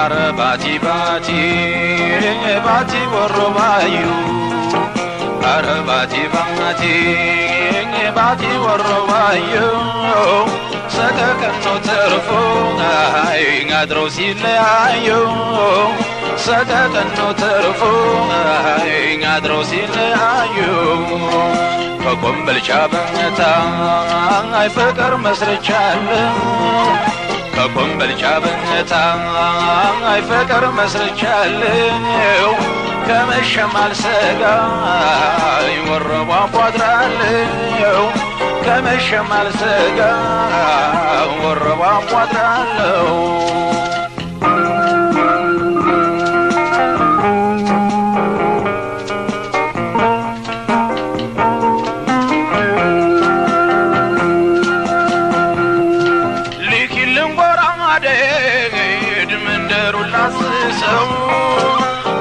Bati bati, bati warrobayu. Bati bati, bati warrobayu. Sakakano terfo, ay ngadro silayu. Sakakano terfo, ay ngadro silayu. Kakumbal chabangata, ay fakar masrachalo. Kakumbal chabangata, ay fakar masrachalo. Kamashamal saga, ay warwa quadralo. Kamashamal saga, warwa quadralo.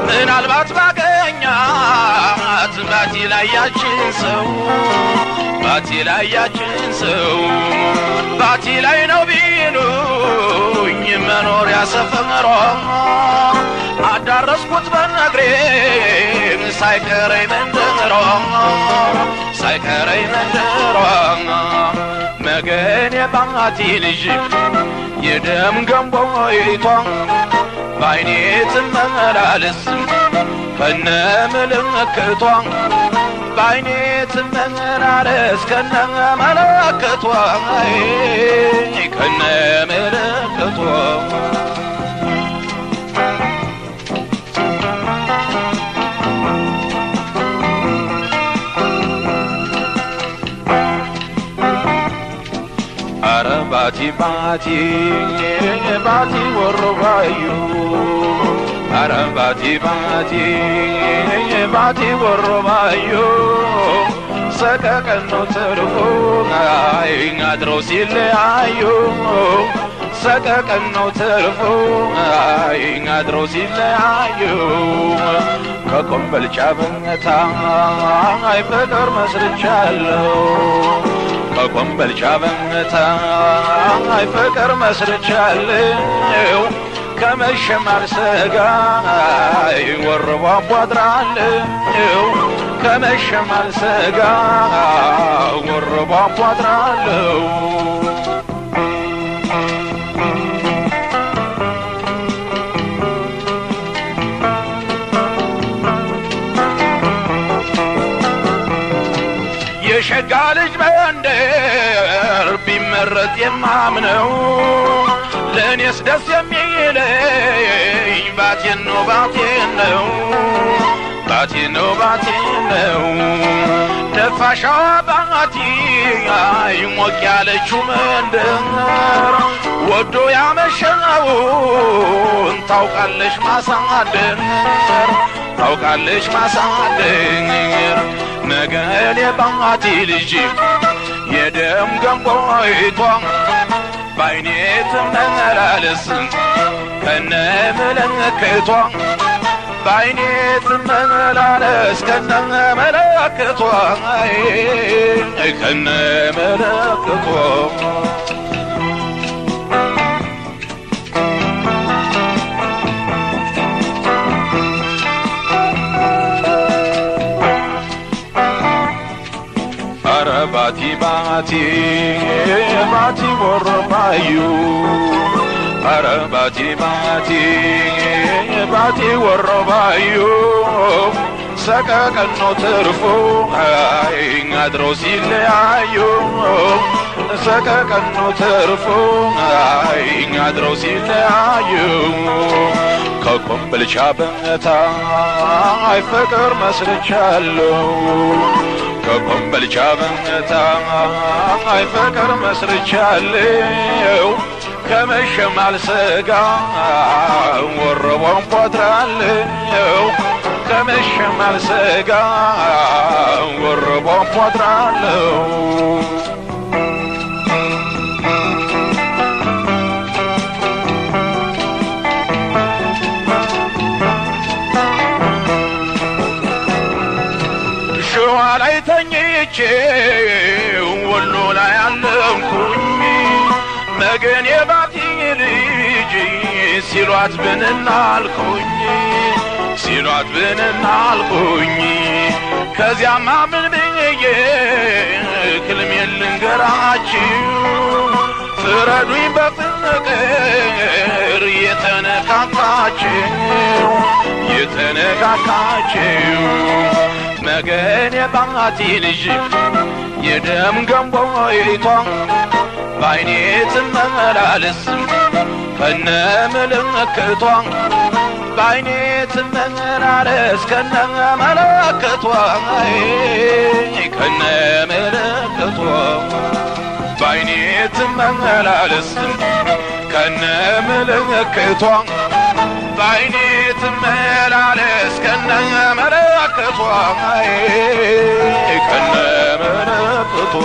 ምናልባት ባገኛት ባቲ ላይ ያችን ሰው ባቲ ላይ ነው ቢሉኝ መኖሪያ ሰፈሯ አዳረስኩት በነግሬ ሳይቀረኝ መንደሯ መገን የባቲ ልጅ የደም ገንቦይቷ ባይኔ ትመላለስ ከነምልክቷ ባይኔ ትመላለስ ከነምልክቷ ከነምልክቷ Bati bati, bati warrobayu. Bati bati, bati warrobayu. Sakakano terfo, ay ngadro silayu. Sakakano terfo, ay ngadro silayu. Kakumbal chabangata, ay fakar masrachalo. Kakumbal chabangata, ay fakar masrachalo. Kamashamal saga, ay warwa quadralo. Kamashamal saga, warwa quadralo. የሸጋልጅ መንደር ቢመረጥ የማምነው ለኔስ ደስ የሚለኝ ባቲ ነው ነፋሻዋ ባቲ አይ ሞቅ ያለችው መንደር ወዶ ያመሸውን ታውቃለች ማሳደር መገን የባቲ ልጅ የደም ገንቦይቷ ባይኔ ትመላለስ ከነምልክቷ ባይኔ ትመላለስ ከነምልክቷ ከነምልክቷ Bati bati, bati warrobayu. Bati bati, bati warrobayu. Sakakano terfo, ay ngadro silayu. Sakakano terfo, ay ngadro silayu. Kakumbal chabangata, ay fakar masrachalo. Kakumbal chabangata, ay fakar masrachalo. Kamashamal saga, warwa quadralo. Kamashamal saga, warwa quadralo. ላይ ተኝቼ ወሎ ላይ አለምኩኝ መገን የባቲ ልጅ ሲሏት ብንናልኩኝ ሲሏት ብንናልኩኝ ከዚያማ ምን ብዬ ክልሜን ልንገራችሁ ፍረዱኝ በፍቅር የተነካካችሁ መገን የባቲ ልጅ የደም ገንቦይቷ ባይኔ ትመላለስ ከነ ምልክቷ ባይኔ ትመላለስ ከነ ምልክቷ ከነ ምልክቷ ባይኔ ትመላለስ ከነ ምልክቷ ባይኔ ትመላለስ ከነ ምልክቷ ከነ ምልክቷ